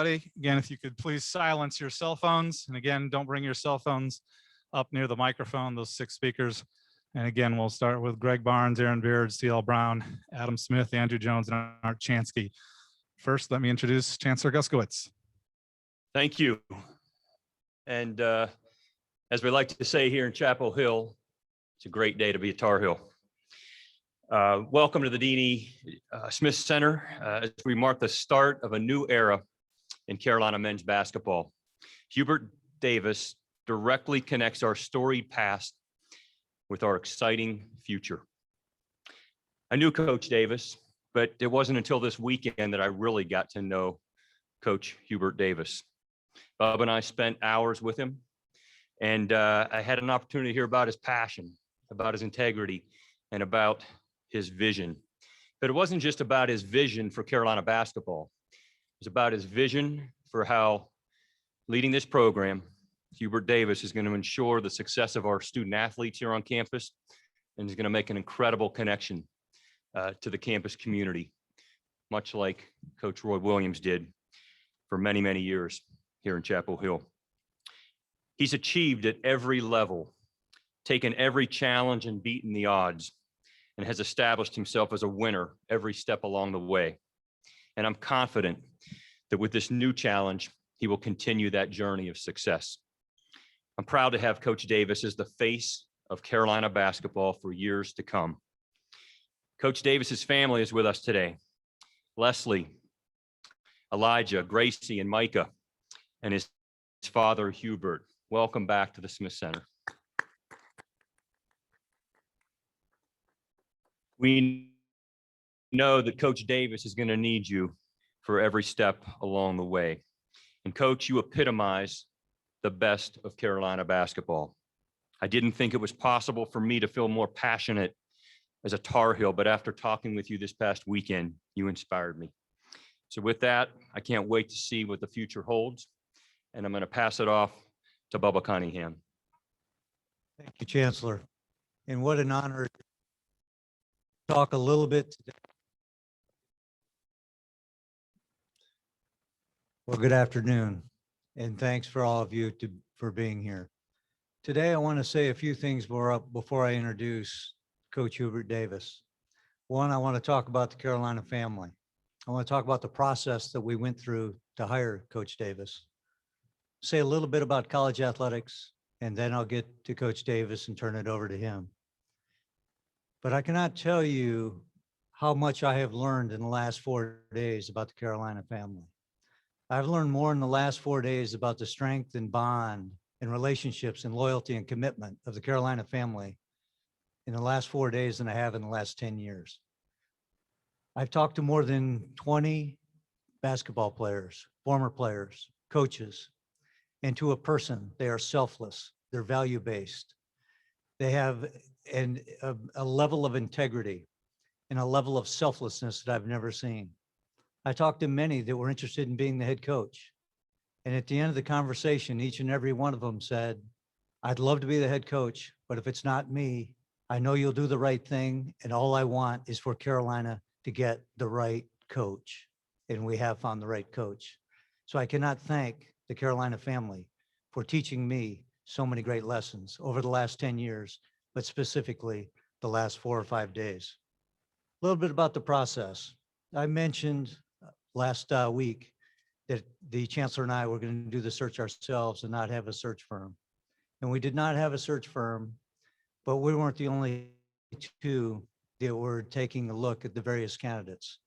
Again, if you could please silence your cell phones. And again, don't bring your cell phones up near the microphone, those 6 speakers. And again, we'll start with Greg Barnes, Aaron Beard, C.L. Brown, Adam Smith, Andrew Jones, and Art Chansky. First, let me introduce Chancellor Guskowitz. Thank you. And as we like to say here in Chapel Hill, it's a great day to be at Tar Heel. Welcome to the Deanie Smith Center as we mark the start of a new era in Carolina men's basketball. Hubert Davis directly connects our storied past with our exciting future. I knew Coach Davis, but it wasn't until this weekend that I really got to know Coach Hubert Davis. Bob and I spent hours with him, and I had an opportunity to hear about his passion, about his integrity, and about his vision. But it wasn't just about his vision for Carolina basketball. It was about his vision for how leading this program, Hubert Davis is going to ensure the success of our student athletes here on campus, and is going to make an incredible connection to the campus community, much like Coach Roy Williams did for many, many years here in Chapel Hill. He's achieved at every level, taken every challenge and beaten the odds, and has established himself as a winner every step along the way. And I'm confident that with this new challenge, he will continue that journey of success. I'm proud to have Coach Davis as the face of Carolina basketball for years to come. Coach Davis's family is with us today. Leslie, Elijah, Gracie, and Micah, and his father, Hubert. Welcome back to the Smith Center. We know that Coach Davis is going to need you for every step along the way. And Coach, you epitomize the best of Carolina basketball. I didn't think it was possible for me to feel more passionate as a Tar Heel, but after talking with you this past weekend, you inspired me. So with that, I can't wait to see what the future holds, and I'm going to pass it off to Bubba Cunningham. Thank you, Chancellor. And what an honor to talk a little bit today. Well, good afternoon, and thanks for all of you for being here. Today, I want to say a few things before I introduce Coach Hubert Davis. One, I want to talk about the Carolina family. I want to talk about the process that we went through to hire Coach Davis. Say a little bit about college athletics, and then I'll get to Coach Davis and turn it over to him. But I cannot tell you how much I have learned in the last 4 days about the Carolina family. I've learned more in the last 4 days about the strength and bond and relationships and loyalty and commitment of the Carolina family in the last 4 days than I have in the last 10 years. I've talked to more than 20 basketball players, former players, coaches, and to a person, they are selfless, they're value-based. They have a level of integrity and a level of selflessness that I've never seen. I talked to many that were interested in being the head coach. And at the end of the conversation, each and every one of them said, I'd love to be the head coach, but if it's not me, I know you'll do the right thing. And all I want is for Carolina to get the right coach. And we have found the right coach. So I cannot thank the Carolina family for teaching me so many great lessons over the last 10 years, but specifically the last 4 or 5 days. A little bit about the process. I mentioned last week that the chancellor and I were going to do the search ourselves and not have a search firm. And we did not have a search firm, but we weren't the only two that were taking a look at the various candidates.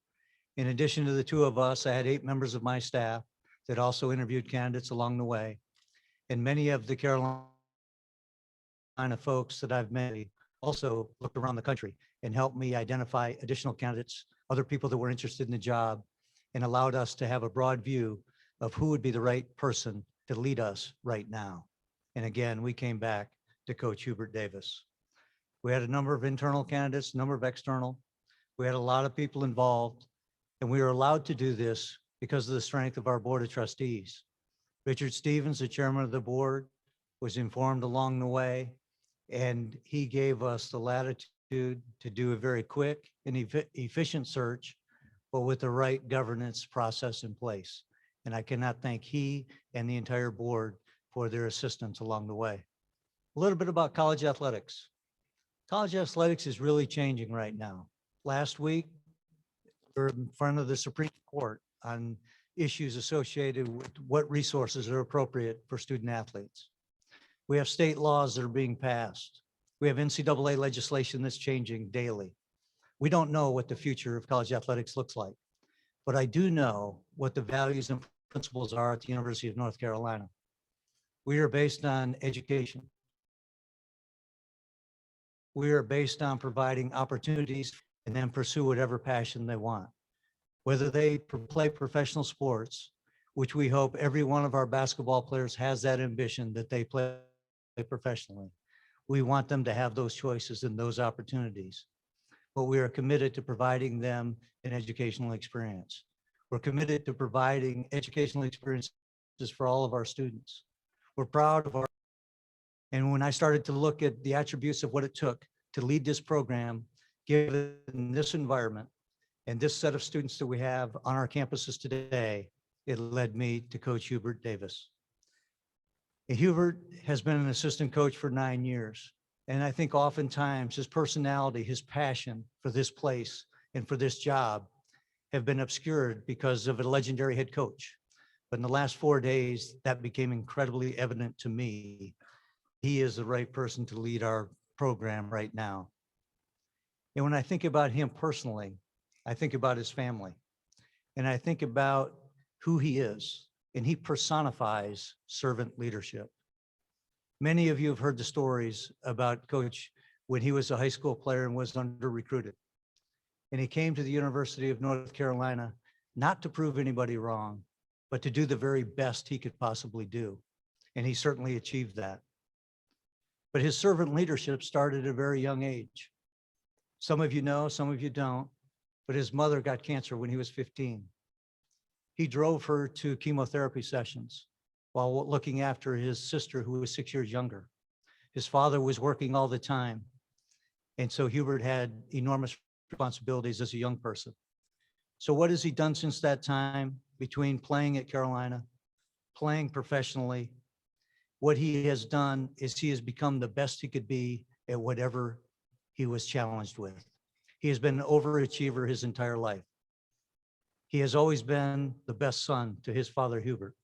In addition to the two of us, I had 8 members of my staff that also interviewed candidates along the way. And many of the Carolina folks that I've met also looked around the country and helped me identify additional candidates, other people that were interested in the job, and allowed us to have a broad view of who would be the right person to lead us right now. And again, we came back to Coach Hubert Davis. We had a number of internal candidates, a number of external. We had a lot of people involved, and we were allowed to do this because of the strength of our board of trustees. Richard Stevens, the chairman of the board, was informed along the way, and he gave us the latitude to do a very quick and efficient search, but with the right governance process in place. And I cannot thank he and the entire board for their assistance along the way. A little bit about college athletics. College athletics is really changing right now. Last week, we were in front of the Supreme Court on issues associated with what resources are appropriate for student athletes. We have state laws that are being passed. We have NCAA legislation that's changing daily. We don't know what the future of college athletics looks like, but I do know what the values and principles are at the University of North Carolina. We are based on education. We are based on providing opportunities and then pursue whatever passion they want. Whether they play professional sports, which we hope every one of our basketball players has that ambition that they play professionally. We want them to have those choices and those opportunities. But we are committed to providing them an educational experience. We're committed to providing educational experiences for all of our students. We're proud of our, and when I started to look at the attributes of what it took to lead this program, given this environment and this set of students that we have on our campuses today, it led me to Coach Hubert Davis. And Hubert has been an assistant coach for 9 years. And I think oftentimes his personality, his passion for this place and for this job have been obscured because of a legendary head coach. But in the last 4 days, that became incredibly evident to me. He is the right person to lead our program right now. And when I think about him personally, I think about his family. And I think about who he is. And he personifies servant leadership. Many of you have heard the stories about Coach when he was a high school player and was under-recruited. And he came to the University of North Carolina, not to prove anybody wrong, but to do the very best he could possibly do. And he certainly achieved that. But his servant leadership started at a very young age. Some of you know, some of you don't, but his mother got cancer when he was 15. He drove her to chemotherapy sessions while looking after his sister, who was 6 years younger. His father was working all the time. And so Hubert had enormous responsibilities as a young person. So what has he done since that time between playing at Carolina, playing professionally? What he has done is he has become the best he could be at whatever he was challenged with. He has been an overachiever his entire life. He has always been the best son to his father, Hubert.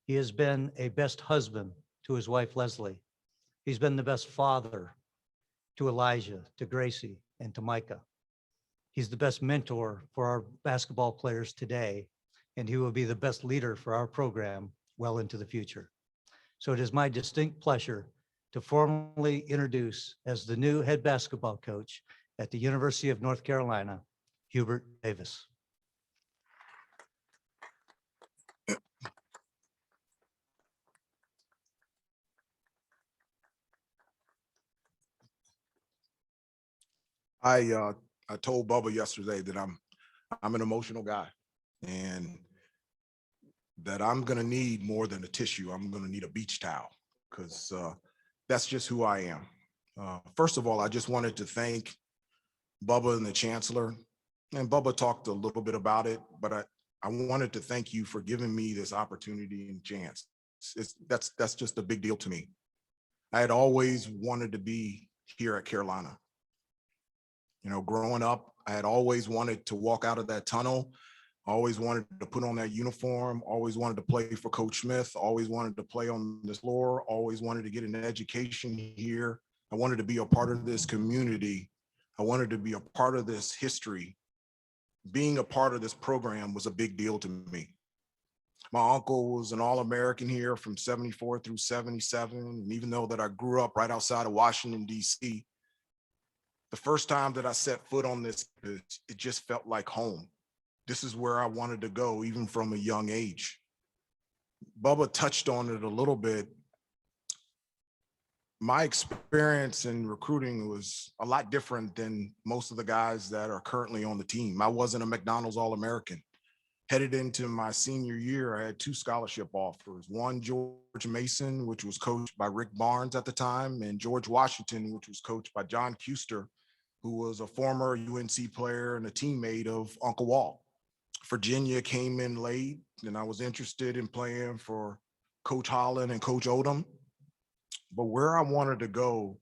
He has been a best husband to his wife, Leslie. He's been the best father to Elijah, to Gracie, and to Micah. He's the best mentor for our basketball players today, and he will be the best leader for our program well into the future. So it is my distinct pleasure to formally introduce as the new head basketball coach at the University of North Carolina, Hubert Davis. I told Bubba yesterday that I'm an emotional guy, and that I'm gonna need more than a tissue. I'm gonna need a beach towel, because that's just who I am. First of all, I just wanted to thank Bubba and the Chancellor, and Bubba talked a little bit about it, but I wanted to thank you for giving me this opportunity and chance. That's just a big deal to me. I had always wanted to be here at Carolina. You know, growing up, I had always wanted to walk out of that tunnel, always wanted to put on that uniform, always wanted to play for Coach Smith, always wanted to play on this floor, always wanted to get an education here. I wanted to be a part of this community. I wanted to be a part of this history. Being a part of this program was a big deal to me. My uncle was an All-American here from 74 through 77. And even though that I grew up right outside of Washington, D.C., the first time that I set foot on this, it just felt like home. This is where I wanted to go, even from a young age. Bubba touched on it a little bit. My experience in recruiting was a lot different than most of the guys that are currently on the team. I wasn't a McDonald's All-American. Headed into my senior year, I had 2 scholarship offers. One, George Mason, which was coached by Rick Barnes at the time, and George Washington, which was coached by John Kuster, who was a former UNC player and a teammate of Uncle Walt. Virginia came in late, and I was interested in playing for Coach Holland and Coach Odom. But where I wanted to go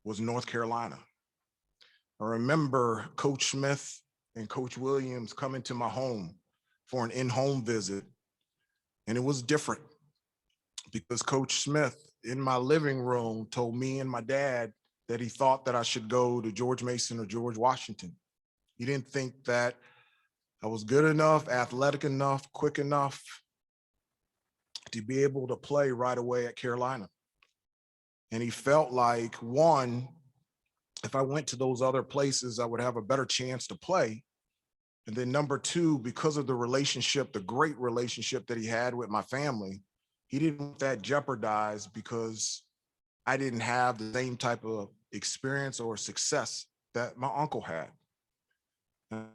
was North Carolina. I remember Coach Smith and Coach Williams coming to my home for an in-home visit. And it was different because Coach Smith in my living room told me and my dad that he thought that I should go to George Mason or George Washington. He didn't think that I was good enough, athletic enough, quick enough to be able to play right away at Carolina. And he felt like, one, if I went to those other places, I would have a better chance to play. And then number two, because of the relationship, the great relationship that he had with my family, he didn't want that jeopardized because I didn't have the same type of experience or success that my uncle had. And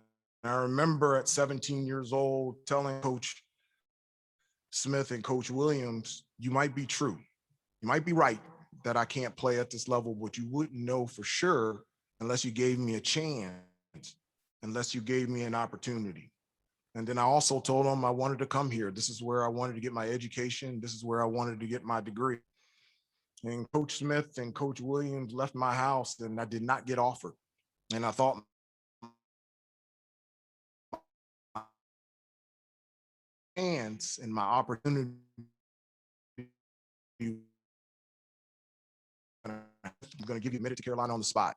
I remember at 17 years old telling Coach Smith and Coach Williams, you might be true. You might be right that I can't play at this level, but you wouldn't know for sure unless you gave me a chance, unless you gave me an opportunity. And then I also told them I wanted to come here. This is where I wanted to get my education. This is where I wanted to get my degree. And Coach Smith and Coach Williams left my house and I did not get offered. And I thought chance and my opportunity, I'm going to give you admitted to Carolina on the spot.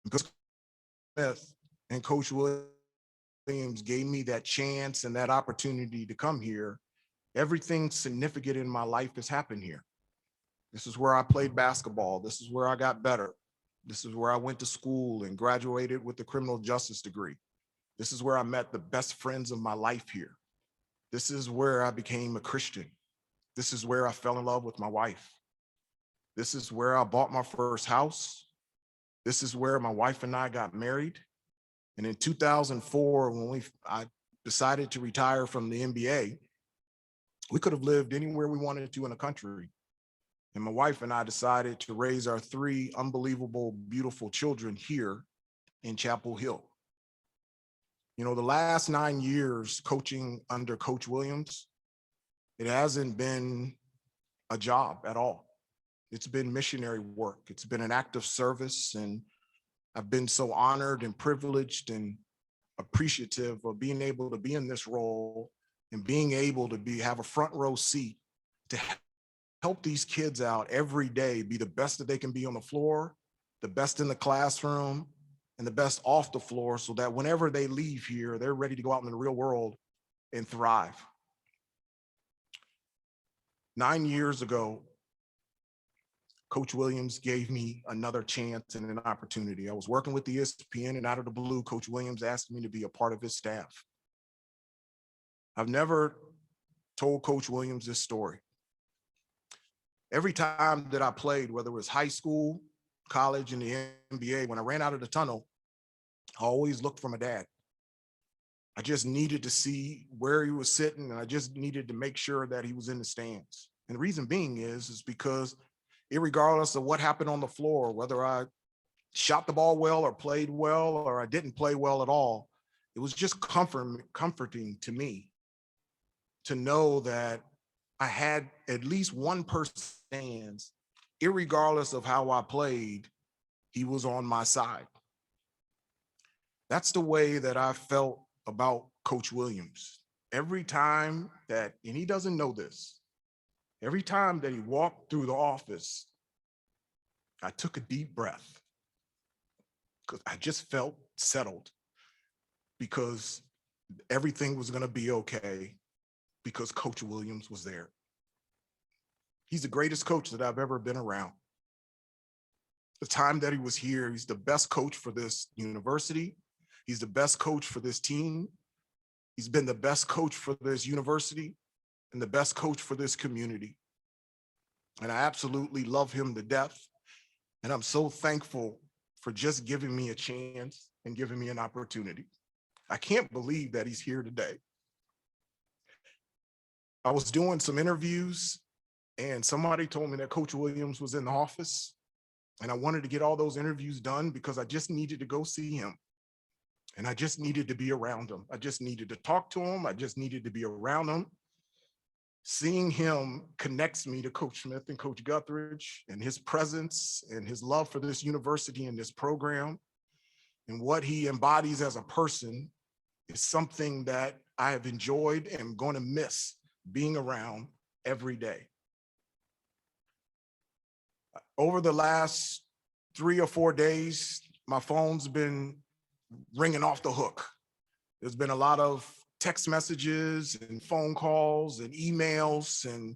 Because Smith and Coach Williams gave me that chance and that opportunity to come here, everything significant in my life has happened here. This is where I played basketball. This is where I got better. This is where I went to school and graduated with a criminal justice degree. This is where I met the best friends of my life here. This is where I became a Christian. This is where I fell in love with my wife. This is where I bought my first house. This is where my wife and I got married. And in 2004, when I decided to retire from the NBA, we could have lived anywhere we wanted to in the country. And my wife and I decided to raise our three unbelievable, beautiful children here in Chapel Hill. You know, the last 9 years coaching under Coach Williams, it hasn't been a job at all. It's been missionary work. It's been an act of service. And I've been so honored and privileged and appreciative of being able to be in this role and being able to have a front row seat to help these kids out every day, be the best that they can be on the floor, the best in the classroom, and the best off the floor, so that whenever they leave here, they're ready to go out in the real world and thrive. 9 years ago, Coach Williams gave me another chance and an opportunity. I was working with the ESPN, and out of the blue, Coach Williams asked me to be a part of his staff. I've never told Coach Williams this story. Every time that I played, whether it was high school, college, and the NBA, when I ran out of the tunnel, I always looked for my dad. I just needed to see where he was sitting, and I just needed to make sure that he was in the stands. And the reason being is because irregardless of what happened on the floor, whether I shot the ball well or played well or I didn't play well at all, it was just comforting to me to know that I had at least one person stands, irregardless of how I played, he was on my side. That's the way that I felt about Coach Williams. Every time that, and he doesn't know this, every time that he walked through the office, I took a deep breath because I just felt settled, because everything was going to be okay because Coach Williams was there. He's the greatest coach that I've ever been around. The time that he was here, he's the best coach for this university. He's the best coach for this team. He's been the best coach for this university and the best coach for this community. And I absolutely love him to death. And I'm so thankful for just giving me a chance and giving me an opportunity. I can't believe that he's here today. I was doing some interviews and somebody told me that Coach Williams was in the office, and I wanted to get all those interviews done because I just needed to go see him. And I just needed to be around him. I just needed to talk to him. I just needed to be around him. Seeing him connects me to Coach Smith and Coach Guthridge, and his presence and his love for this university and this program and what he embodies as a person is something that I have enjoyed and am going to miss being around every day. Over the last 3 or 4 days, my phone's been ringing off the hook. There's been a lot of text messages and phone calls and emails, and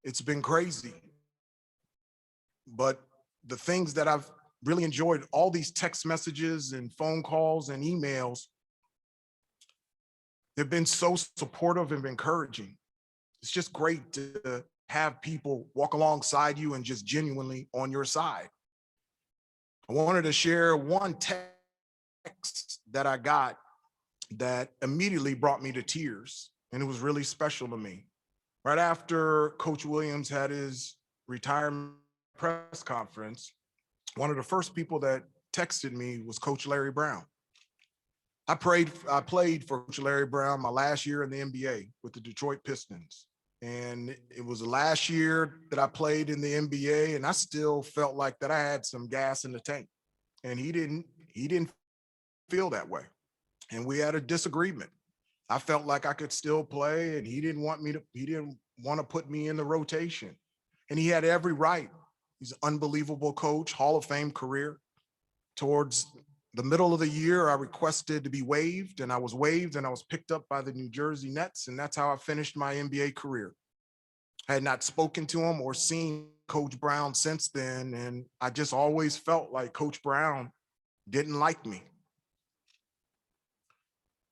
it's been crazy. But the things that I've really enjoyed, all these text messages and phone calls and emails, they've been so supportive and encouraging. It's just great to have people walk alongside you and just genuinely on your side. I wanted to share one text that I got that immediately brought me to tears, and it was really special to me. Right after Coach Williams had his retirement press conference, one of the first people that texted me was Coach Larry Brown. I played for Coach Larry Brown my last year in the NBA with the Detroit Pistons. And it was the last year that I played in the NBA, and I still felt like that I had some gas in the tank. And he didn't feel that way. And we had a disagreement. I felt like I could still play, and he didn't want to put me in the rotation. And he had every right. He's an unbelievable coach, Hall of Fame career. Towards the middle of the year, I requested to be waived, and I was waived, and I was picked up by the New Jersey Nets, and that's how I finished my NBA career. I had not spoken to him or seen Coach Brown since then, and I just always felt like Coach Brown didn't like me.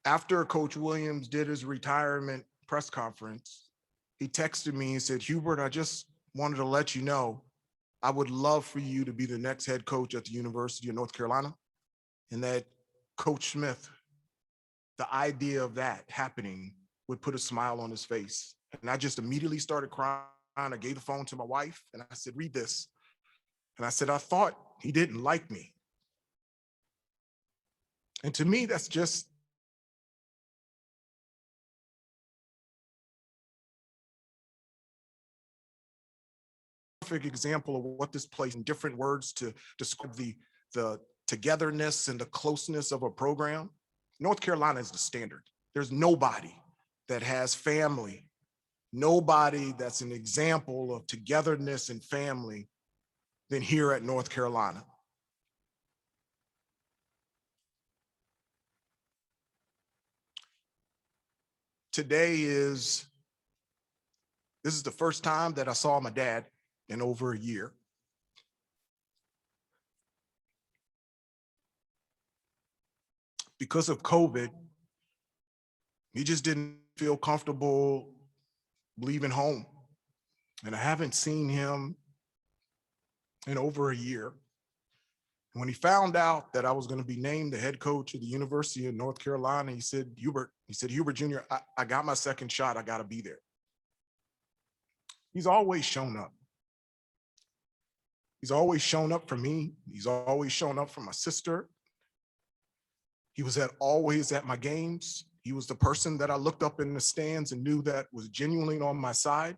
After Coach Williams did his retirement press conference, he texted me and said, "Hubert, I just wanted to let you know, I would love for you to be the next head coach at the University of North Carolina." And that Coach Smith, the idea of that happening would put a smile on his face. And I just immediately started crying. I gave the phone to my wife and I said, "Read this." And I said, "I thought he didn't like me." And to me, that's just a perfect example of what this place, in different words to describe the togetherness and the closeness of a program. North Carolina is the standard. There's nobody that has family, nobody that's an example of togetherness and family than here at North Carolina. This is the first time that I saw my dad in over a year. Because of COVID, he just didn't feel comfortable leaving home. And I haven't seen him in over a year. And when he found out that I was going to be named the head coach of the University of North Carolina, he said, "Hubert Jr., I got my second shot. I got to be there." He's always shown up. He's always shown up for me. He's always shown up for my sister. He was always at my games. He was the person that I looked up in the stands and knew that was genuinely on my side.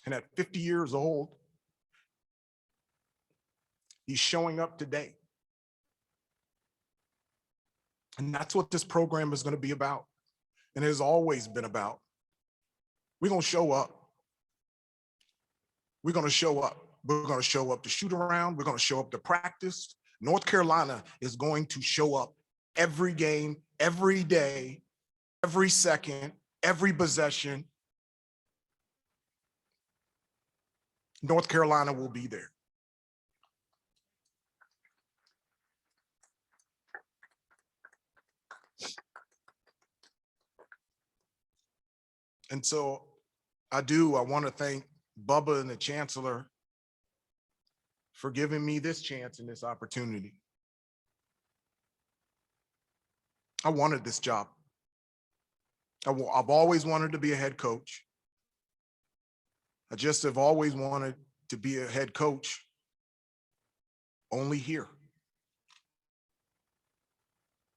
And at 50 years old, he's showing up today. And that's what this program is going to be about. And it has always been about. We're going to show up. We're going to show up. We're going to show up to shoot around. We're going to show up to practice. North Carolina is going to show up every game, every day, every second, every possession. North Carolina will be there. And so I want to thank Bubba and the Chancellor for giving me this chance and this opportunity. I wanted this job. I've always wanted to be a head coach. I just have always wanted to be a head coach only here.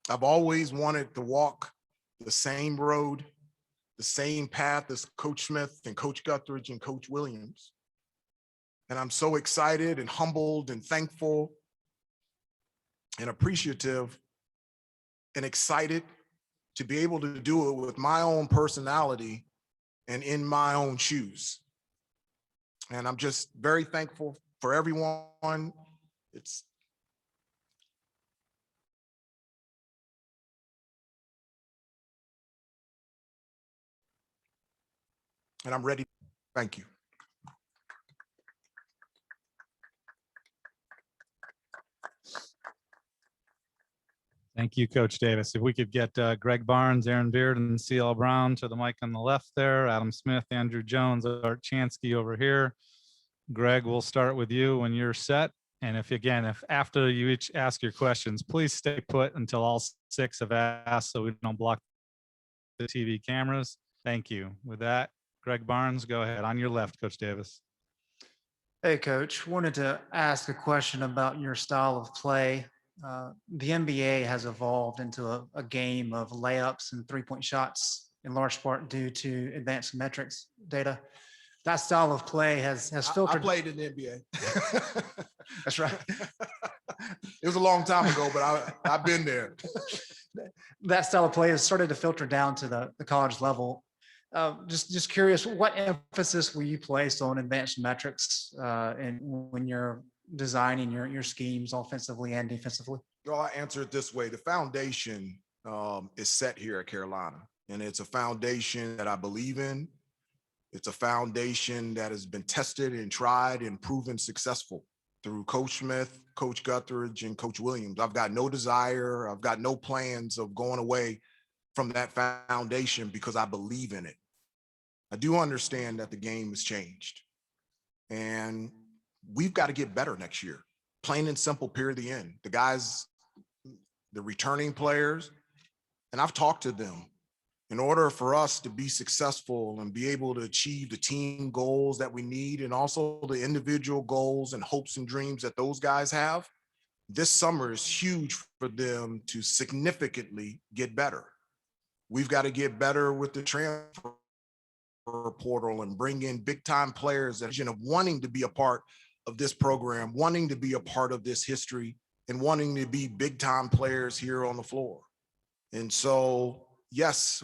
I've always wanted to walk the same road, the same path as Coach Smith and Coach Guthridge and Coach Williams. And I'm so excited and humbled and thankful and appreciative and excited to be able to do it with my own personality and in my own shoes. And I'm just very thankful for everyone. And I'm ready. Thank you. Thank you, Coach Davis. If we could get Greg Barnes, Aaron Beard, and CL Brown to the mic on the left there, Adam Smith, Andrew Jones, Art Chansky over here. Greg, we'll start with you when you're set. And if after you each ask your questions, please stay put until all 6 have asked so we don't block the TV cameras. Thank you. With that, Greg Barnes, go ahead. On your left, Coach Davis. Hey, Coach. Wanted to ask a question about your style of play. The NBA has evolved into a game of layups and three-point shots, in large part due to advanced metrics data. That style of play has filtered. I played in the NBA. That's right. It was a long time ago, but I've been there. That style of play has started to filter down to the college level. Just curious, what emphasis will you place on advanced metrics and when you're designing your schemes offensively and defensively? Well, I answer it this way. The foundation is set here at Carolina, and it's a foundation that I believe in. It's a foundation that has been tested and tried and proven successful through Coach Smith, Coach Guthridge, and Coach Williams. I've got no desire, I've got no plans of going away from that foundation because I believe in it. I do understand that the game has changed, and we've got to get better next year. Plain and simple, period, the end. The guys, the returning players, and I've talked to them. In order for us to be successful and be able to achieve the team goals that we need, and also the individual goals and hopes and dreams that those guys have, this summer is huge for them to significantly get better. We've got to get better with the transfer portal and bring in big time players that of wanting to be a part of this program, wanting to be a part of this history, and wanting to be big time players here on the floor. And so, yes,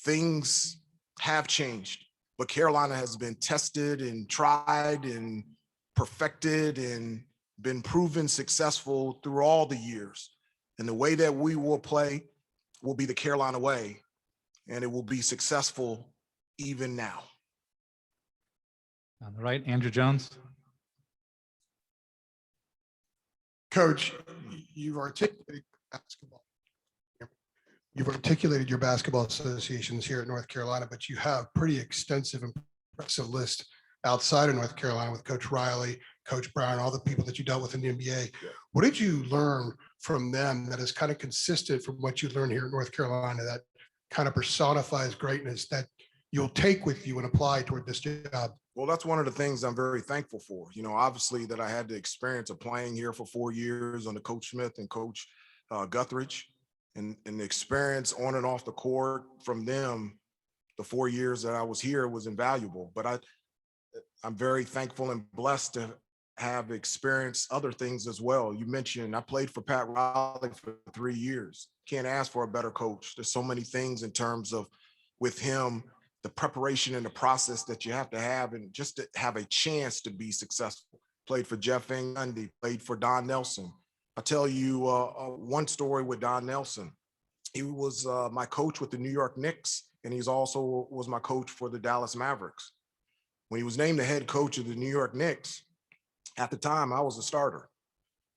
things have changed, but Carolina has been tested and tried and perfected and been proven successful through all the years. And the way that we will play will be the Carolina way, and it will be successful even now. On the right, Andrew Jones. Coach, you've articulated basketball. You've articulated your basketball associations here at North Carolina, but you have pretty extensive and impressive list outside of North Carolina with Coach Riley, Coach Brown, all the people that you dealt with in the NBA. What did you learn from them that is kind of consistent from what you learned here at North Carolina that kind of personifies greatness that you'll take with you and apply toward this job? Well, that's one of the things I'm very thankful for. You know, obviously that I had the experience of playing here for 4 years under Coach Smith and Coach Guthridge, and the experience on and off the court from them, the 4 years that I was here was invaluable. But I'm very thankful and blessed to have experienced other things as well. You mentioned I played for Pat Riley for 3 years. Can't ask for a better coach. There's so many things in terms of with him, the preparation and the process that you have to have, and just to have a chance to be successful. Played for Jeff Van Gundy, played for Don Nelson. I'll tell you one story with Don Nelson. He was my coach with the New York Knicks, and he's also was my coach for the Dallas Mavericks. When he was named the head coach of the New York Knicks, at the time I was a starter.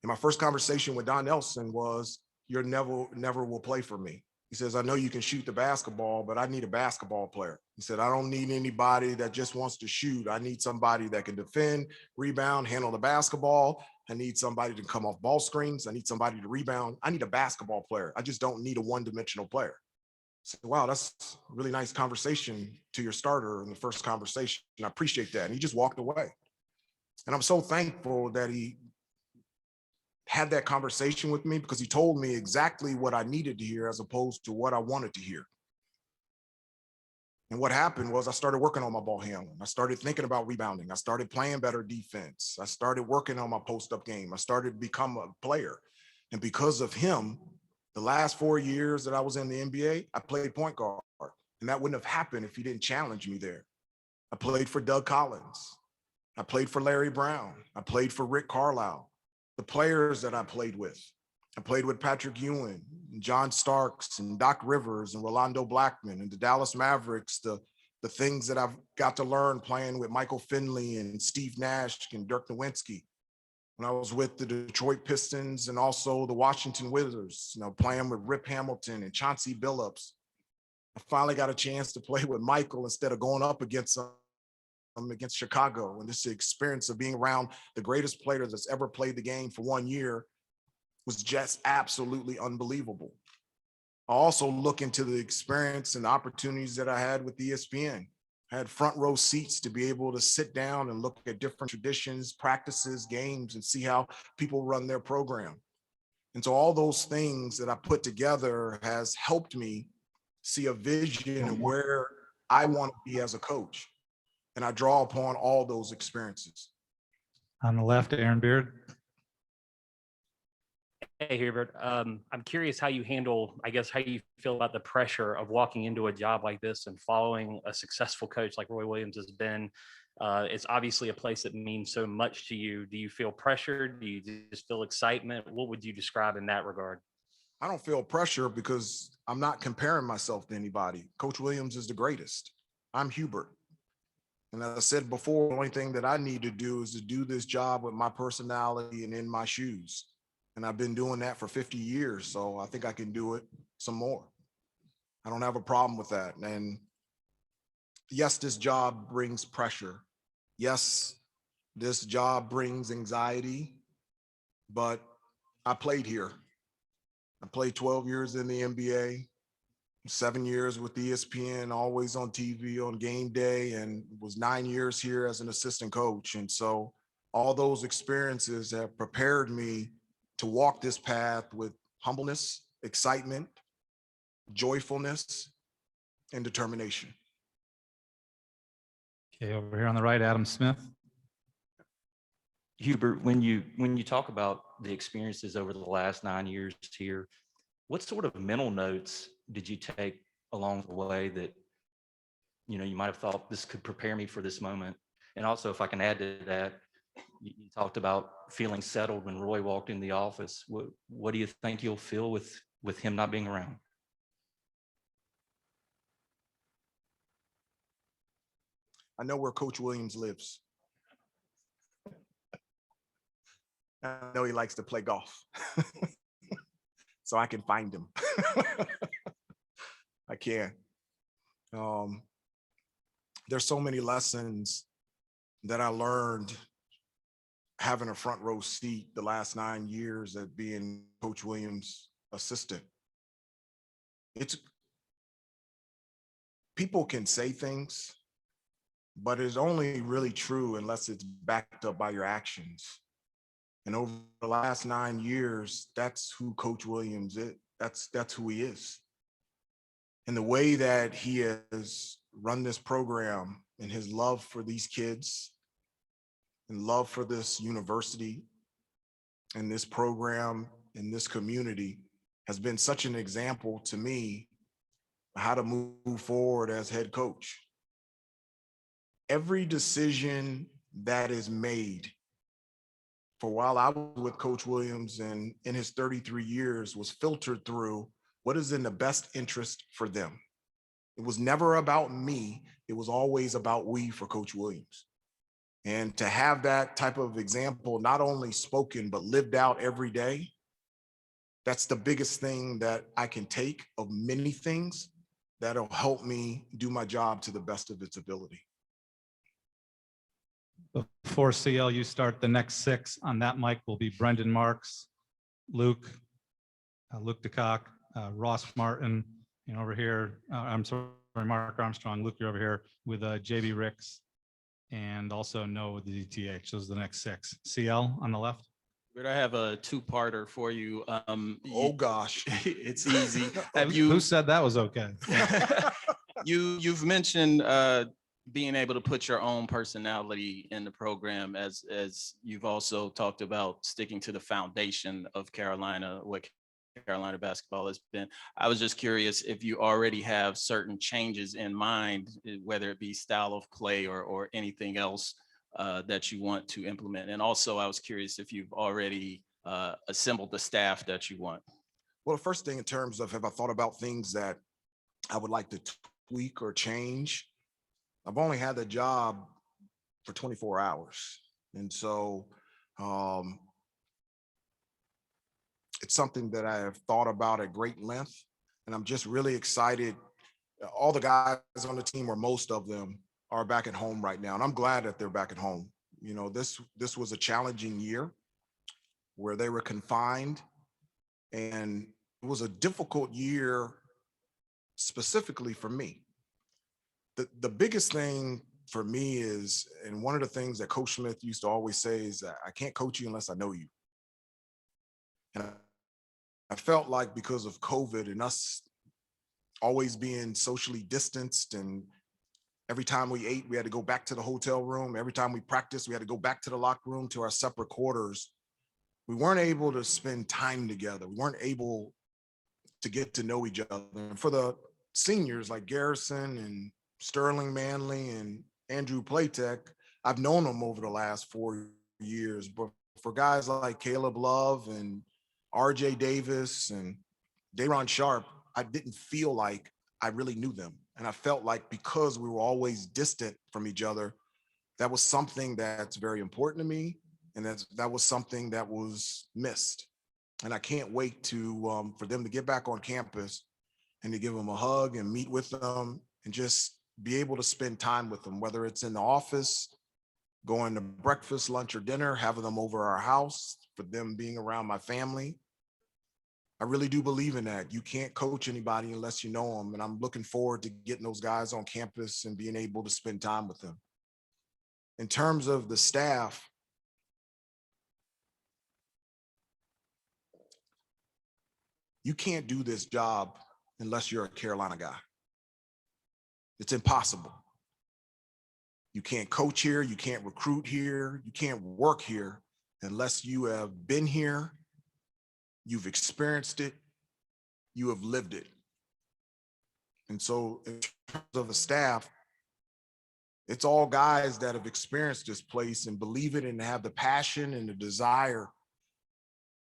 And my first conversation with Don Nelson was, "You never will play for me." He says, "I know you can shoot the basketball, but I need a basketball player." He said, "I don't need anybody that just wants to shoot. I need somebody that can defend, rebound, handle the basketball. I need somebody to come off ball screens. I need somebody to rebound. I need a basketball player. I just don't need a one-dimensional player." I said, "Wow, that's a really nice conversation to your starter in the first conversation. And I appreciate that." And he just walked away. And I'm so thankful that he had that conversation with me because he told me exactly what I needed to hear as opposed to what I wanted to hear. And what happened was I started working on my ball handling. I started thinking about rebounding. I started playing better defense. I started working on my post-up game. I started to become a player. And because of him, the last 4 years that I was in the NBA, I played point guard. And that wouldn't have happened if he didn't challenge me there. I played for Doug Collins. I played for Larry Brown. I played for Rick Carlisle. The players that I played with Patrick Ewing, and John Starks, and Doc Rivers, and Rolando Blackman, and the Dallas Mavericks, the things that I've got to learn playing with Michael Finley and Steve Nash and Dirk Nowitzki. When I was with the Detroit Pistons and also the Washington Wizards, playing with Rip Hamilton and Chauncey Billups, I finally got a chance to play with Michael instead of going up against against Chicago. And this experience of being around the greatest player that's ever played the game for 1 year was just absolutely unbelievable. I also look into the experience and the opportunities that I had with ESPN. I had front row seats to be able to sit down and look at different traditions, practices, games, and see how people run their program. And so all those things that I put together has helped me see a vision of where I want to be as a coach. And I draw upon all those experiences. On the left, Aaron Beard. Hey, Hubert. I'm curious how you handle, I guess, how you feel about the pressure of walking into a job like this and following a successful coach like Roy Williams has been. It's obviously a place that means so much to you. Do you feel pressured? Do you just feel excitement? What would you describe in that regard? I don't feel pressure because I'm not comparing myself to anybody. Coach Williams is the greatest. I'm Hubert. And as I said before, the only thing that I need to do is to do this job with my personality and in my shoes. And I've been doing that for 50 years. So I think I can do it some more. I don't have a problem with that. And yes, this job brings pressure. Yes, this job brings anxiety, but I played here. I played 12 years in the NBA, 7 years with ESPN, always on TV on game day, and was 9 years here as an assistant coach. And so all those experiences have prepared me to walk this path with humbleness, excitement, joyfulness, and determination. Okay, over here on the right, Adam Smith. Hubert, when you talk about the experiences over the last 9 years here, what sort of mental notes did you take along the way that, you might have thought this could prepare me for this moment? And also, if I can add to that, you talked about feeling settled when Roy walked in the office. What do you think you'll feel with him not being around? I know where Coach Williams lives. I know he likes to play golf. So I can find him. I can. There's so many lessons that I learned having a front row seat the last 9 years at being Coach Williams' assistant. People can say things, but it's only really true unless it's backed up by your actions. And over the last 9 years, that's who Coach Williams is. That's who he is. And the way that he has run this program and his love for these kids and love for this university and this program and this community has been such an example to me of how to move forward as head coach. Every decision that is made for while I was with Coach Williams and in his 33 years was filtered through what is in the best interest for them. It was never about me. It was always about we for Coach Williams. And to have that type of example, not only spoken, but lived out every day, that's the biggest thing that I can take of many things that'll help me do my job to the best of its ability. Before CL, you start, the next six on that mic will be Brendan Marks, Luke DeCock, Ross Martin, and over here, I'm sorry, Mark Armstrong. Luke, you're over here with JB Ricks, and also Noah with the DTH. Those are the next six. CL on the left. But I have a two-parter for you. Oh, gosh. It's easy. Have Who you, said that was okay? you've mentioned being able to put your own personality in the program as you've also talked about sticking to the foundation of Carolina, what Carolina basketball has been. I was just curious if you already have certain changes in mind, whether it be style of play or anything else that you want to implement. And also, I was curious if you've already assembled the staff that you want. Well, the first thing in terms of have I thought about things that I would like to tweak or change? I've only had the job for 24 hours. And so it's something that I have thought about at great length. And I'm just really excited. All the guys on the team, or most of them, are back at home right now. And I'm glad that they're back at home. You know, this was a challenging year where they were confined. And it was a difficult year specifically for me. The biggest thing for me is, and one of the things that Coach Smith used to always say is that I can't coach you unless I know you. And I felt like because of COVID and us always being socially distanced, and every time we ate, we had to go back to the hotel room. Every time we practiced, we had to go back to the locker room to our separate quarters. We weren't able to spend time together. We weren't able to get to know each other. And for the seniors like Garrison and Sterling Manley and Andrew Platek, I've known them over the last 4 years. But for guys like Caleb Love and RJ Davis and Day'Ron Sharp, I didn't feel like I really knew them. And I felt like because we were always distant from each other, that was something that's very important to me. And that was something that was missed. And I can't wait to for them to get back on campus and to give them a hug and meet with them and just be able to spend time with them, whether it's in the office, going to breakfast, lunch, or dinner, having them over our house, for them being around my family. I really do believe in that. You can't coach anybody unless you know them. And I'm looking forward to getting those guys on campus and being able to spend time with them. In terms of the staff, you can't do this job unless you're a Carolina guy. It's impossible. You can't coach here, you can't recruit here, you can't work here unless you have been here, you've experienced it, you have lived it. And so in terms of the staff, it's all guys that have experienced this place and believe it and have the passion and the desire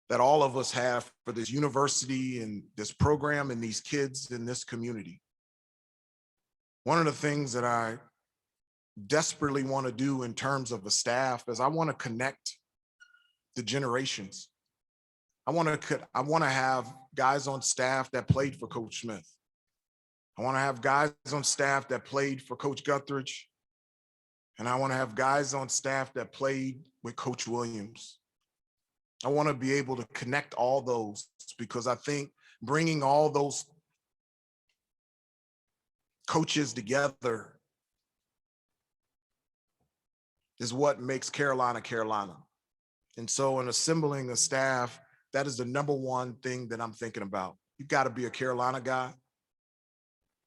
that all of us have for this university and this program and these kids in this community. One of the things that I desperately want to do in terms of a staff is I want to connect the generations. I want to have guys on staff that played for Coach Smith. I want to have guys on staff that played for Coach Guthridge. And I want to have guys on staff that played with Coach Williams. I want to be able to connect all those, because I think bringing all those coaches together is what makes Carolina, Carolina. And so in assembling a staff, that is the number one thing that I'm thinking about. You got to be a Carolina guy.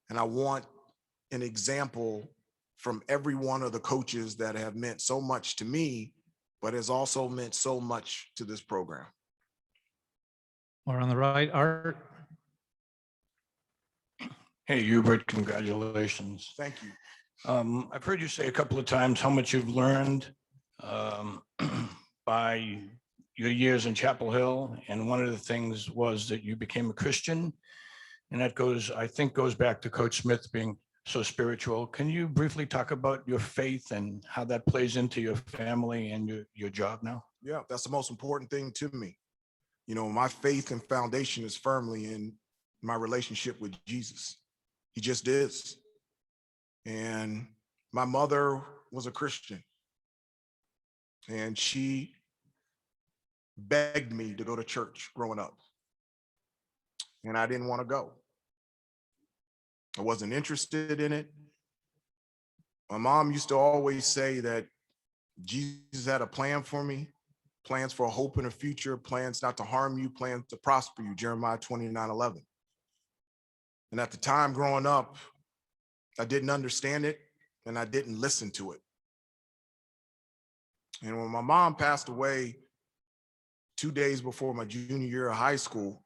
And I want an example from every one of the coaches that have meant so much to me, but has also meant so much to this program. Or on the right, Art. Hey, Hubert, congratulations. Thank you. I've heard you say a couple of times how much you've learned by your years in Chapel Hill. And one of the things was that you became a Christian. And that I think goes back to Coach Smith being so spiritual. Can you briefly talk about your faith and how that plays into your family and your job now? Yeah, that's the most important thing to me. You know, my faith and foundation is firmly in my relationship with Jesus. He just is. And my mother was a Christian. And she begged me to go to church growing up. And I didn't want to go. I wasn't interested in it. My mom used to always say that Jesus had a plan for me, plans for a hope and a future, plans not to harm you, plans to prosper you, Jeremiah 29:11. And at the time growing up, I didn't understand it and I didn't listen to it. And when my mom passed away 2 days before my junior year of high school,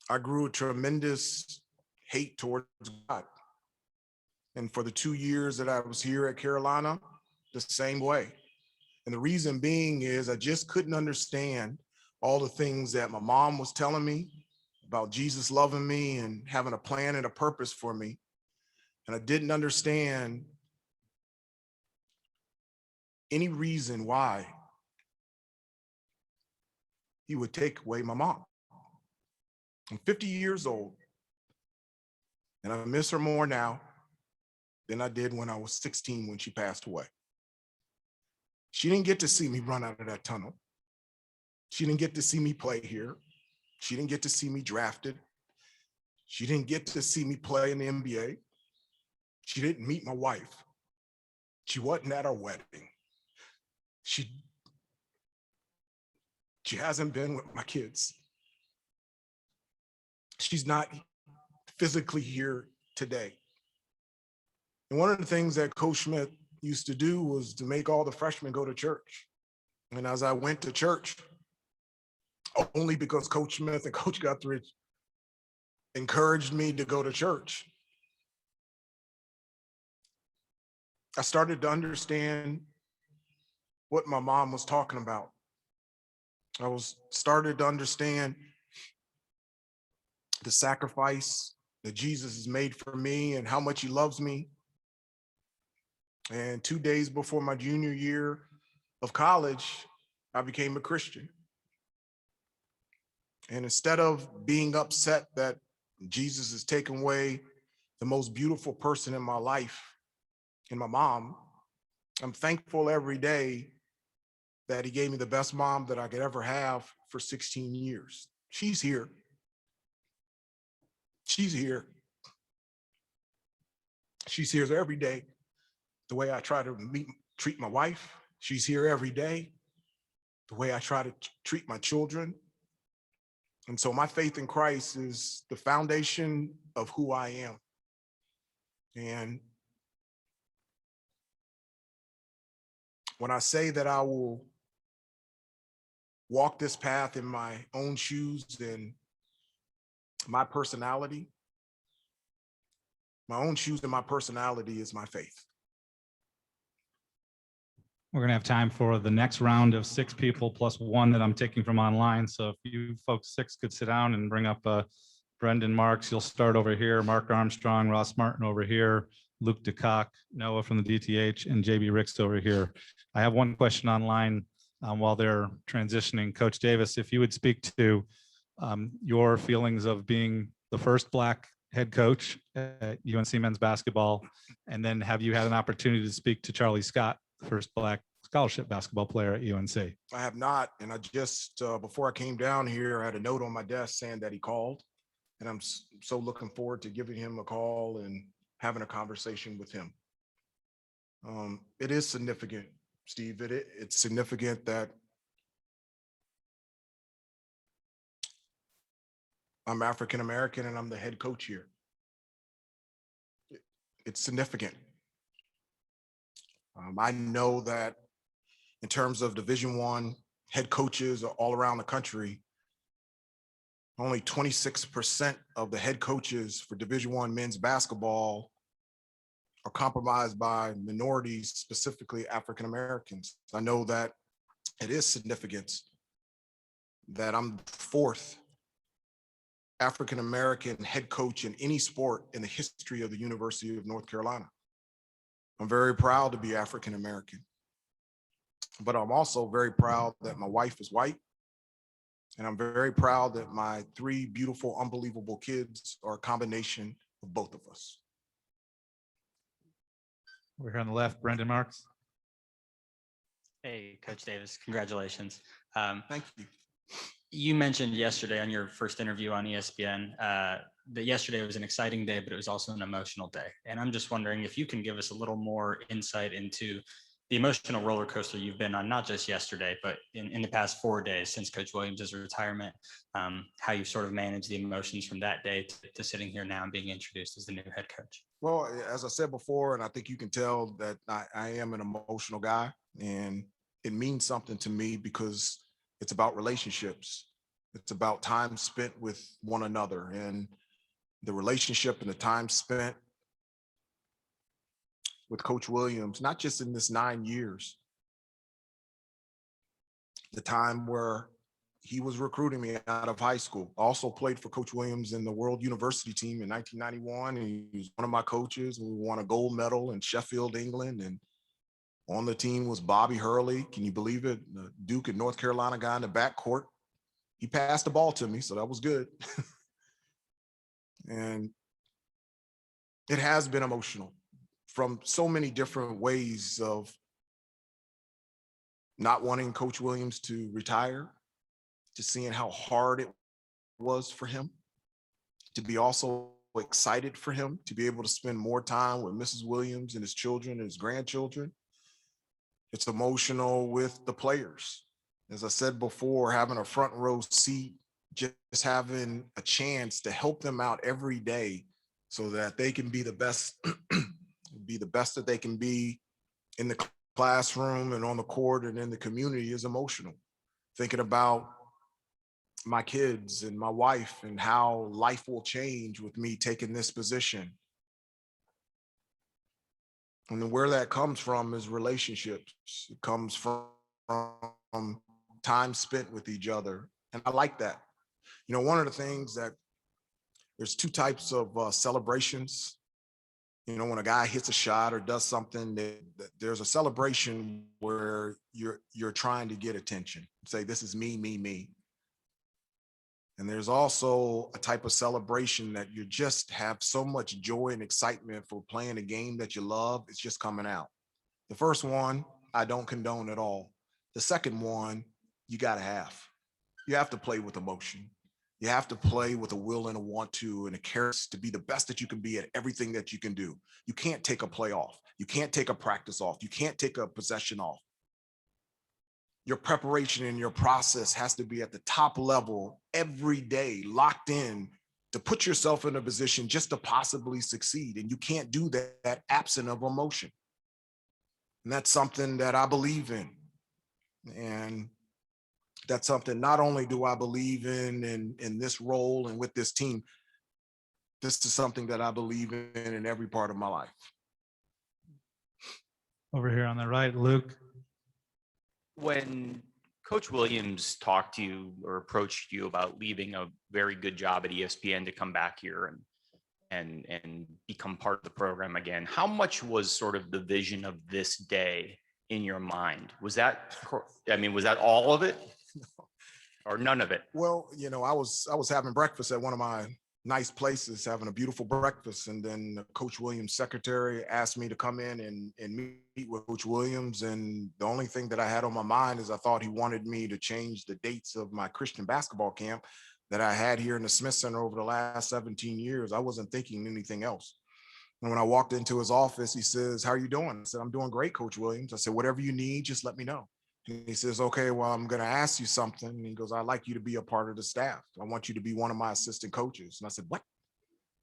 I grew a tremendous hate towards God. And for the 2 years that I was here at Carolina, the same way. And the reason being is I just couldn't understand all the things that my mom was telling me about Jesus loving me and having a plan and a purpose for me. And I didn't understand any reason why he would take away my mom. I'm 50 years old, and I miss her more now than I did when I was 16 when she passed away. She didn't get to see me run out of that tunnel. She didn't get to see me play here. She didn't get to see me drafted. She didn't get to see me play in the NBA. She didn't meet my wife. She wasn't at our wedding. She hasn't been with my kids. She's not physically here today. And one of the things that Coach Smith used to do was to make all the freshmen go to church. And as I went to church, only because Coach Smith and Coach Guthrie encouraged me to go to church, I started to understand what my mom was talking about. I started to understand the sacrifice that Jesus has made for me and how much he loves me. And 2 days before my junior year of college, I became a Christian. And instead of being upset that Jesus has taken away the most beautiful person in my life, in my mom, I'm thankful every day that he gave me the best mom that I could ever have for 16 years. She's here. She's here. She's here every day. The way I try to treat my wife, she's here every day. The way I try to treat my children. And so my faith in Christ is the foundation of who I am. And when I say that I will walk this path in my own shoes and my personality, my own shoes and my personality is my faith. We're going to have time for the next round of 6 people plus 1 that I'm taking from online. So if you folks 6 could sit down and bring up Brendan Marks, you'll start over here, Mark Armstrong, Ross Martin over here, Luke DeCock, Noah from the DTH, and JB Ricks over here. I have one question online while they're transitioning. Coach Davis, if you would speak to your feelings of being the first Black head coach at UNC men's basketball, and then have you had an opportunity to speak to Charlie Scott, the first Black scholarship basketball player at UNC? I have not, and I just, before I came down here, I had a note on my desk saying that he called, and I'm so looking forward to giving him a call and having a conversation with him. It is significant, Steve. It's significant that I'm African-American and I'm the head coach here. It's significant. I know that in terms of Division I head coaches all around the country, only 26% of the head coaches for Division I men's basketball are compromised by minorities, specifically African-Americans. I know that it is significant that I'm the 4th African-American head coach in any sport in the history of the University of North Carolina. I'm very proud to be African-American, but I'm also very proud that my wife is white. And I'm very proud that my 3 beautiful, unbelievable kids are a combination of both of us. We're here on the left, Brendan Marks. Hey, Coach Davis, congratulations. Thank you. You mentioned yesterday on your first interview on ESPN that yesterday was an exciting day, but it was also an emotional day. And I'm just wondering if you can give us a little more insight into the emotional roller coaster you've been on, not just yesterday, but in the past 4 days since Coach Williams' retirement, how you sort of managed the emotions from that day to sitting here now and being introduced as the new head coach. Well, as I said before, and I think you can tell that I am an emotional guy, and it means something to me because it's about relationships. It's about time spent with one another, and the relationship and the time spent with Coach Williams, not just in this 9 years, the time where he was recruiting me out of high school. I also played for Coach Williams in the World University team in 1991, and he was one of my coaches. We won a gold medal in Sheffield, England, and on the team was Bobby Hurley. Can you believe it? The Duke and North Carolina guy in the backcourt. He passed the ball to me, so that was good. And it has been emotional from so many different ways of not wanting Coach Williams to retire, to seeing how hard it was for him, to be also excited for him to be able to spend more time with Mrs. Williams and his children and his grandchildren. It's emotional with the players. As I said before, having a front row seat, just having a chance to help them out every day so that they can be the best, be the best that they can be in the classroom and on the court and in the community is emotional. Thinking about my kids and my wife and how life will change with me taking this position. And then where that comes from is relationships. It comes from time spent with each other. And I like that. You know, one of the things that there's two types of celebrations. You know, when a guy hits a shot or does something, that there's a celebration where you're trying to get attention. Say, this is me, me, me. And there's also a type of celebration that you just have so much joy and excitement for playing a game that you love. It's just coming out. The first one, I don't condone at all. The second one, you got to have. You have to play with emotion. You have to play with a will and a want to and a care to be the best that you can be at everything that you can do. You can't take a play off. You can't take a practice off. You can't take a possession off. Your preparation and your process has to be at the top level every day, locked in to put yourself in a position just to possibly succeed. And you can't do that absent of emotion. And that's something that I believe in. And that's something not only do I believe in this role and with this team, this is something that I believe in every part of my life. Over here on the right, Luke. When Coach Williams talked to you or approached you about leaving a very good job at ESPN to come back here and become part of the program again, how much was sort of the vision of this day in your mind? Was that all of it or none of it? Well, you know, I was having breakfast at one of my nice places, having a beautiful breakfast. And then Coach Williams' secretary asked me to come in and meet with Coach Williams. And the only thing that I had on my mind is I thought he wanted me to change the dates of my Christian basketball camp that I had here in the Smith Center over the last 17 years. I wasn't thinking anything else. And when I walked into his office, he says, "How are you doing?" I said, "I'm doing great, Coach Williams." I said, "Whatever you need, just let me know." And he says, "Okay, well, I'm going to ask you something." And he goes, "I'd like you to be a part of the staff. I want you to be one of my assistant coaches." And I said, "What?"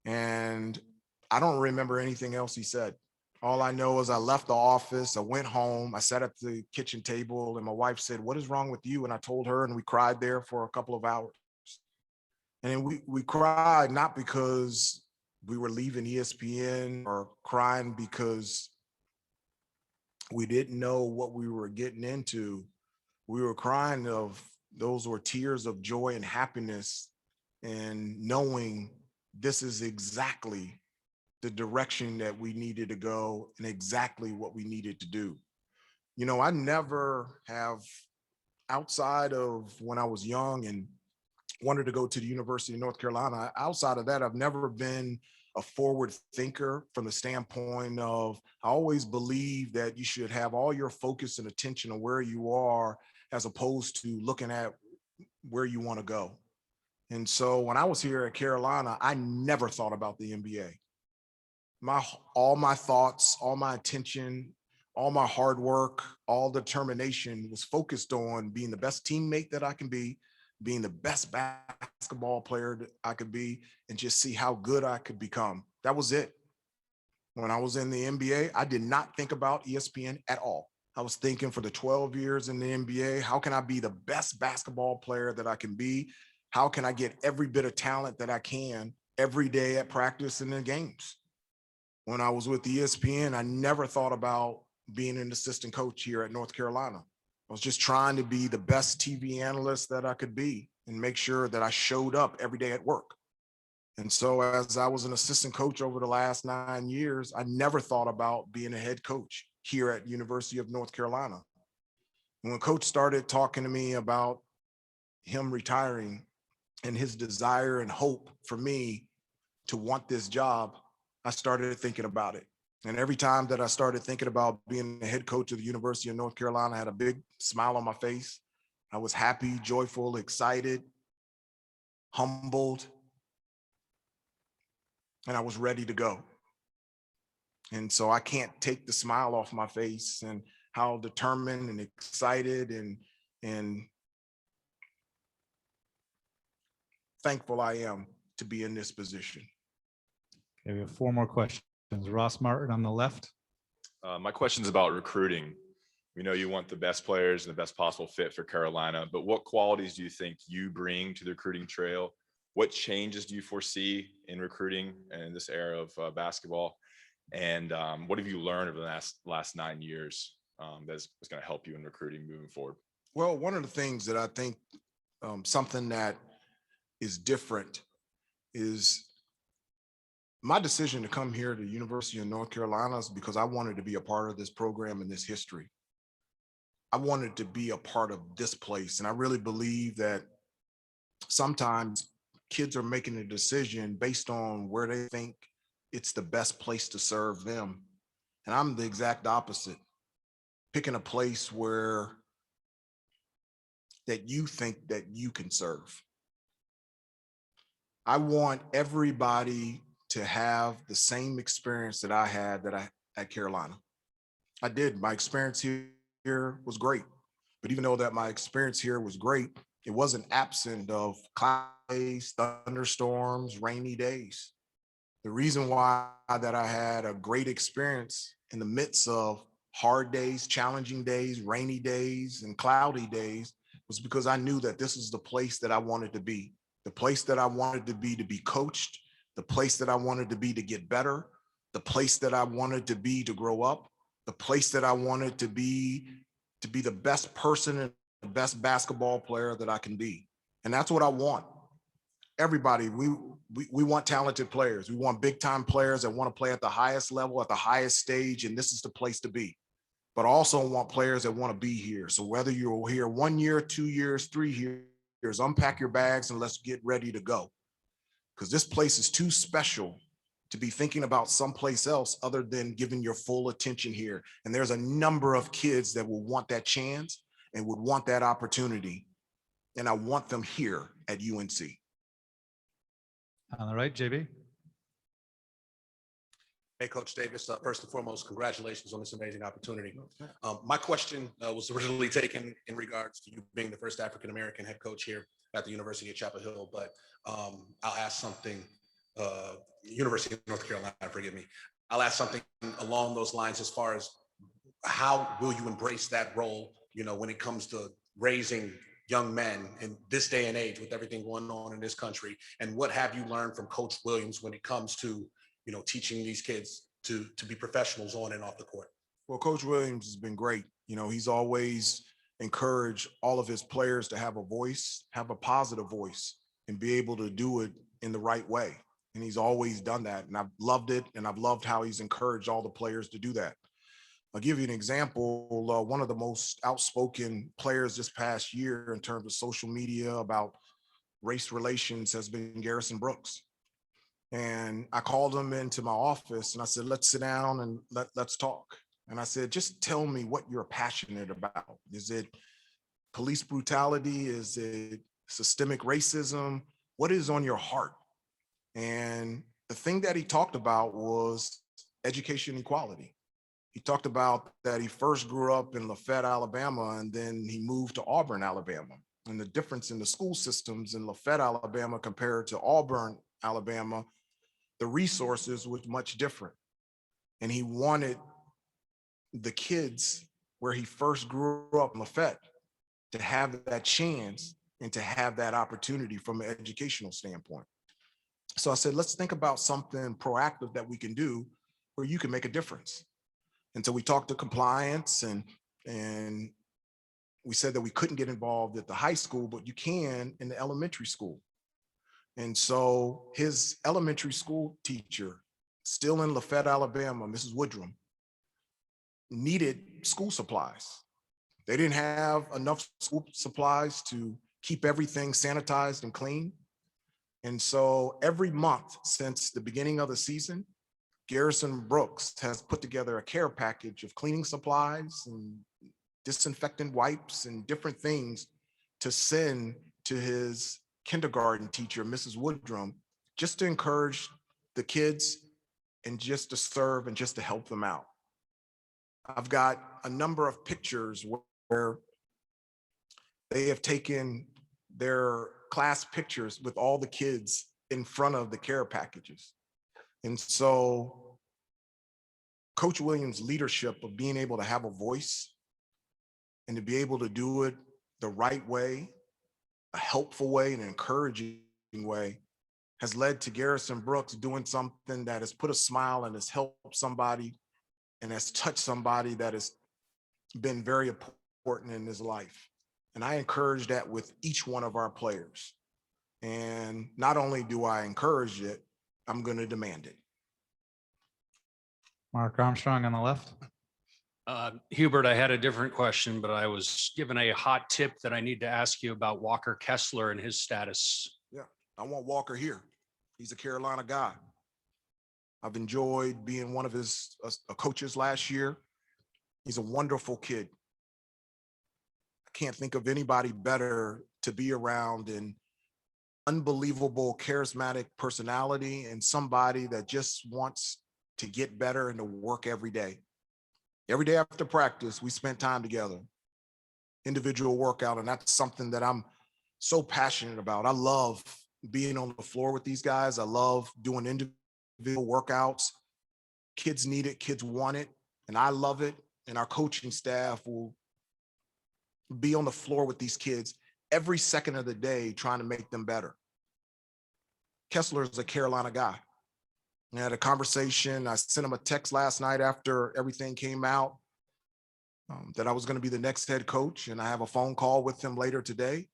And I don't remember anything else he said. All I know is I left the office, I went home, I sat at the kitchen table, and my wife said, "What is wrong with you?" And I told her, and we cried there for a couple of hours. And then we cried not because we were leaving ESPN or crying because we didn't know what we were getting into. We were crying of those were tears of joy and happiness and knowing this is exactly the direction that we needed to go and exactly what we needed to do. You know, I never have, outside of when I was young and wanted to go to the University of North Carolina, outside of that, I've never been a forward thinker from the standpoint of, I always believe that you should have all your focus and attention on where you are as opposed to looking at where you want to go. And so when I was here at Carolina, I never thought about the NBA. All my thoughts, all my attention, all my hard work, all determination was focused on being the best teammate that I can be, being the best basketball player that I could be, and just see how good I could become. That was it. When I was in the NBA, I did not think about ESPN at all. I was thinking for the 12 years in the NBA, how can I be the best basketball player that I can be? How can I get every bit of talent that I can every day at practice and in games? When I was with ESPN, I never thought about being an assistant coach here at North Carolina. I was just trying to be the best TV analyst that I could be and make sure that I showed up every day at work. And so as I was an assistant coach over the last 9 years, I never thought about being a head coach here at University of North Carolina. And when coach started talking to me about him retiring and his desire and hope for me to want this job, I started thinking about it. And every time that I started thinking about being the head coach of the University of North Carolina, I had a big smile on my face. I was happy, joyful, excited, humbled, and I was ready to go. And so I can't take the smile off my face and how determined and excited and thankful I am to be in this position. Okay, we have 4 more questions. Ross Martin on the left. My question is about recruiting. We know you want the best players and the best possible fit for Carolina, but what qualities do you think you bring to the recruiting trail? What changes do you foresee in recruiting in this era of basketball? And what have you learned over the last 9 years that's going to help you in recruiting moving forward? Well, one of the things that I think something that is different is my decision to come here to the University of North Carolina is because I wanted to be a part of this program and this history. I wanted to be a part of this place. And I really believe that sometimes kids are making a decision based on where they think it's the best place to serve them. And I'm the exact opposite, picking a place where that you think that you can serve. I want everybody to have the same experience that I had at Carolina. I did. My experience here was great. But even though that my experience here was great, it wasn't absent of cloudy days, thunderstorms, rainy days. The reason why that I had a great experience in the midst of hard days, challenging days, rainy days, and cloudy days was because I knew that this is the place that I wanted to be, the place that I wanted to be coached, the place that I wanted to be to get better, the place that I wanted to be to grow up, the place that I wanted to be the best person and the best basketball player that I can be. And that's what I want. Everybody, we want talented players. We want big time players that want to play at the highest level, at the highest stage, and this is the place to be. But I also want players that want to be here. So whether you're here 1 year, 2 years, 3 years, unpack your bags and let's get ready to go. Because this place is too special to be thinking about someplace else other than giving your full attention here. And there's a number of kids that will want that chance and would want that opportunity. And I want them here at UNC. On the right, JB. Hey, Coach Davis, first and foremost, congratulations on this amazing opportunity. My question was originally taken in regards to you being the first African-American head coach here at the University of Chapel Hill, but I'll ask something, University of North Carolina, forgive me. I'll ask something along those lines as far as how will you embrace that role, when it comes to raising young men in this day and age with everything going on in this country, and what have you learned from Coach Williams when it comes to teaching these kids to be professionals on and off the court? Well, Coach Williams has been great. He's always encouraged all of his players to have a voice, have a positive voice, and be able to do it in the right way. And he's always done that. And I've loved it. And I've loved how he's encouraged all the players to do that. I'll give you an example. One of the most outspoken players this past year in terms of social media about race relations has been Garrison Brooks. And I called him into my office and I said, let's sit down and let's talk. And I said, just tell me what you're passionate about. Is it police brutality? Is it systemic racism? What is on your heart? And the thing that he talked about was education equality. He talked about that he first grew up in Lafayette, Alabama, and then he moved to Auburn, Alabama. And the difference in the school systems in Lafayette, Alabama compared to Auburn, Alabama, the resources was much different. And he wanted the kids where he first grew up in Lafayette to have that chance and to have that opportunity from an educational standpoint. So I said, let's think about something proactive that we can do where you can make a difference. And so we talked to compliance and we said that we couldn't get involved at the high school, but you can in the elementary school. And so his elementary school teacher, still in Lafayette, Alabama, Mrs. Woodrum, needed school supplies. They didn't have enough school supplies to keep everything sanitized and clean. And so every month since the beginning of the season, Garrison Brooks has put together a care package of cleaning supplies and disinfectant wipes and different things to send to his kindergarten teacher, Mrs. Woodrum, just to encourage the kids and just to serve and just to help them out. I've got a number of pictures where they have taken their class pictures with all the kids in front of the care packages. And so Coach Williams' leadership of being able to have a voice and to be able to do it the right way, a helpful way, an encouraging way, has led to Garrison Brooks doing something that has put a smile and has helped somebody and has touched somebody that has been very important in his life. And I encourage that with each one of our players. And not only do I encourage it, I'm going to demand it. Mark Armstrong on the left. Hubert, I had a different question, but I was given a hot tip that I need to ask you about Walker Kessler and his status. Yeah, I want Walker here. He's a Carolina guy. I've enjoyed being one of his coaches last year. He's a wonderful kid. I can't think of anybody better to be around, and unbelievable charismatic personality and somebody that just wants to get better and to work every day. Every day after practice, we spent time together, individual workout, and that's something that I'm so passionate about. I love being on the floor with these guys. I love doing individual workouts. Kids need it, kids want it, and I love it. And our coaching staff will be on the floor with these kids every second of the day trying to make them better. Kessler is a Carolina guy. I had a conversation. I sent him a text last night after everything came out that I was going to be the next head coach. And I have a phone call with him later today.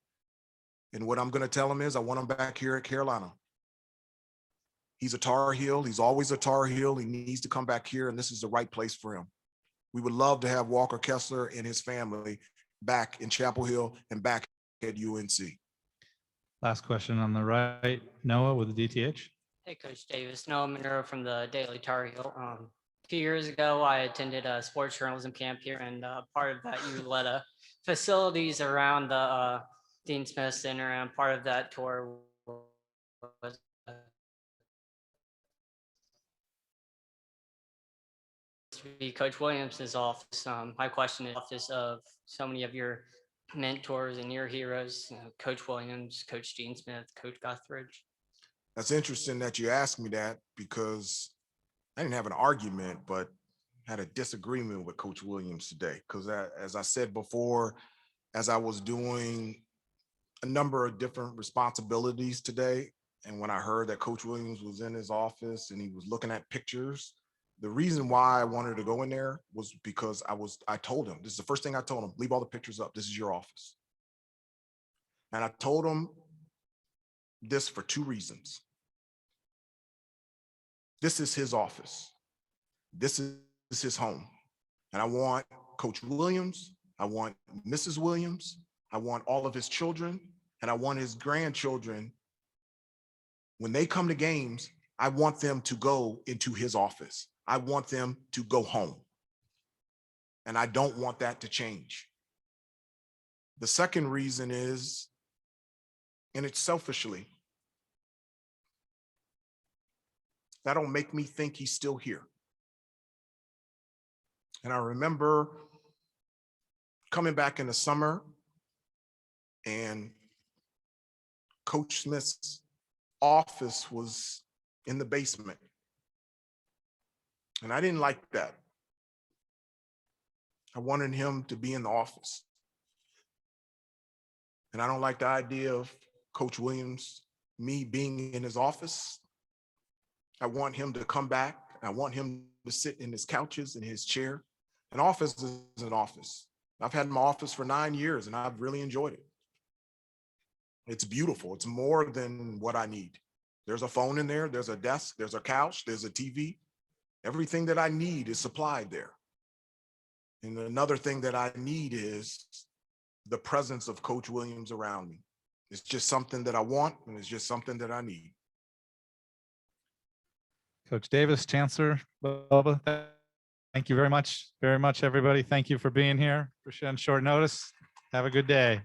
And what I'm going to tell him is I want him back here at Carolina. He's a Tar Heel. He's always a Tar Heel. He needs to come back here, and this is the right place for him. We would love to have Walker Kessler and his family back in Chapel Hill and back at UNC. Last question on the right, Noah with the DTH. Hey, Coach Davis. Noah Monroe from the Daily Tar Heel. A few years ago, I attended a sports journalism camp here, and part of that, you led facilities around the Dean Smith Center, and part of that tour was to be Coach Williams' office. My question is office of so many of your mentors and your heroes, Coach Williams, Coach Dean Smith, Coach Guthridge. That's interesting that you asked me that, because I didn't have an argument, but had a disagreement with Coach Williams today. Because as I said before, as I was doing a number of different responsibilities today, and when I heard that Coach Williams was in his office and he was looking at pictures, the reason why I wanted to go in there was because I told him, this is the first thing I told him, leave all the pictures up. This is your office. And I told him this for two reasons. This is his office. This is his home. And I want Coach Williams, I want Mrs. Williams, I want all of his children, and I want his grandchildren. When they come to games, I want them to go into his office. I want them to go home. And I don't want that to change. The second reason is, and it's selfishly, that'll make me think he's still here. And I remember coming back in the summer and Coach Smith's office was in the basement. And I didn't like that. I wanted him to be in the office. And I don't like the idea of Coach Williams, me being in his office. I want him to come back. I want him to sit in his couches, in his chair. An office is an office. I've had my office for 9 years and I've really enjoyed it. It's beautiful. It's more than what I need. There's a phone in there, there's a desk, there's a couch, there's a TV. Everything that I need is supplied there. And another thing that I need is the presence of Coach Williams around me. It's just something that I want, and it's just something that I need. Coach Davis, Chancellor Bubba, thank you very much, everybody. Thank you for being here. Appreciate it on short notice. Have a good day.